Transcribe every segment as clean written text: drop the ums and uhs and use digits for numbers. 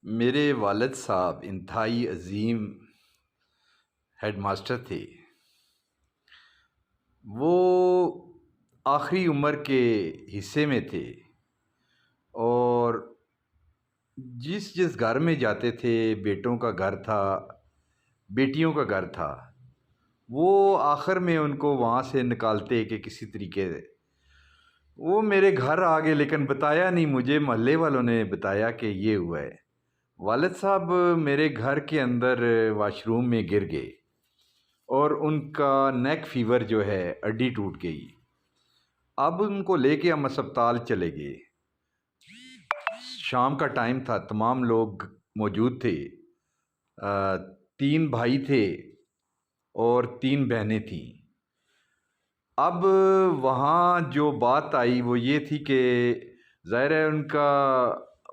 میرے والد صاحب انتہائی عظیم ہیڈ ماسٹر تھے۔ وہ آخری عمر کے حصے میں تھے اور جس جس گھر میں جاتے تھے، بیٹوں کا گھر تھا، بیٹیوں کا گھر تھا، وہ آخر میں ان کو وہاں سے نکالتے کہ کسی طریقے سے۔ وہ میرے گھر آ گئے لیکن بتایا نہیں، مجھے محلے والوں نے بتایا کہ یہ ہوا ہے۔ والد صاحب میرے گھر کے اندر واش روم میں گر گئے اور ان کا نیک فیور جو ہے ہڈی ٹوٹ گئی۔ اب ان کو لے کے ہم اسپتال چلے گئے۔ شام کا ٹائم تھا، تمام لوگ موجود تھے۔ 3 بھائی تھے اور 3 بہنیں تھیں۔ اب وہاں جو بات آئی وہ یہ تھی کہ ظاہر ہے ان کا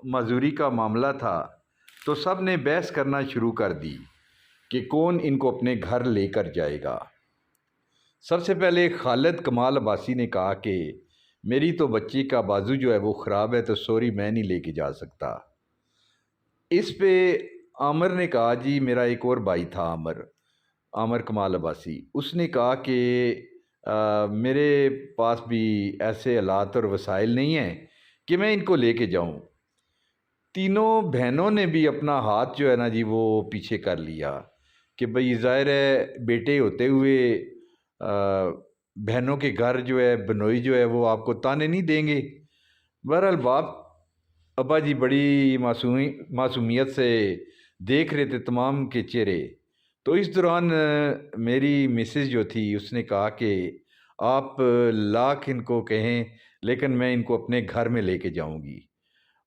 معذوری کا معاملہ تھا، تو سب نے بحث کرنا شروع کر دی کہ کون ان کو اپنے گھر لے کر جائے گا۔ سب سے پہلے خالد کمال عباسی نے کہا کہ میری تو بچی کا بازو جو ہے وہ خراب ہے، تو سوری میں نہیں لے کے جا سکتا۔ اس پہ عامر نے کہا، جی میرا ایک اور بھائی تھا عامر کمال عباسی، اس نے کہا کہ میرے پاس بھی ایسے حالات اور وسائل نہیں ہیں کہ میں ان کو لے کے جاؤں۔ تینوں بہنوں نے بھی اپنا ہاتھ جو ہے نا جی وہ پیچھے کر لیا کہ بھئی ظاہر ہے بیٹے ہوتے ہوئے بہنوں کے گھر جو ہے بنوئی جو ہے وہ آپ کو تانے نہیں دیں گے۔ بہرحال ابا جی بڑی معصومیت سے دیکھ رہے تھے تمام کے چہرے۔ تو اس دوران میری مسز جو تھی اس نے کہا کہ آپ لاکھ ان کو کہیں لیکن میں ان کو اپنے گھر میں لے کے جاؤں گی۔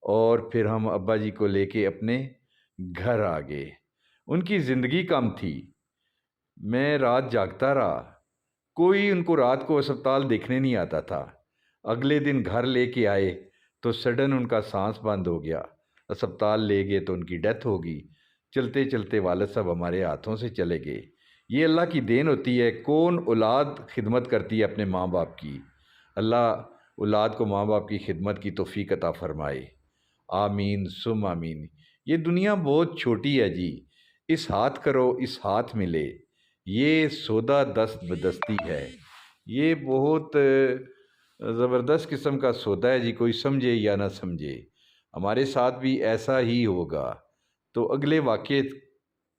اور پھر ہم ابا جی کو لے کے اپنے گھر آ گئے۔ ان کی زندگی کم تھی، میں رات جاگتا رہا، کوئی ان کو رات کو اسپتال دیکھنے نہیں آتا تھا۔ اگلے دن گھر لے کے آئے تو سڈن ان کا سانس بند ہو گیا، اسپتال لے گئے تو ان کی ڈیتھ ہو گئی۔ چلتے چلتے والد صاحب ہمارے ہاتھوں سے چلے گئے۔ یہ اللہ کی دین ہوتی ہے، کون اولاد خدمت کرتی ہے اپنے ماں باپ کی؟ اللہ اولاد کو ماں باپ کی خدمت کی توفیق عطا فرمائے، آمین ثم آمین۔ یہ دنیا بہت چھوٹی ہے جی، اس ہاتھ کرو اس ہاتھ ملے، یہ سودا دست بدستی ہے۔ یہ بہت زبردست قسم کا سودا ہے جی، کوئی سمجھے یا نہ سمجھے۔ ہمارے ساتھ بھی ایسا ہی ہوگا۔ تو اگلے واقعے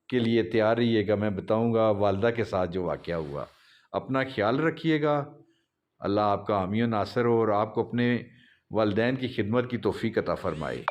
کے لیے تیار رہیے گا، میں بتاؤں گا والدہ کے ساتھ جو واقعہ ہوا۔ اپنا خیال رکھیے گا، اللہ آپ کا حامی و ناصر ہو اور آپ کو اپنے والدین کی خدمت کی توفیق عطا فرمائے۔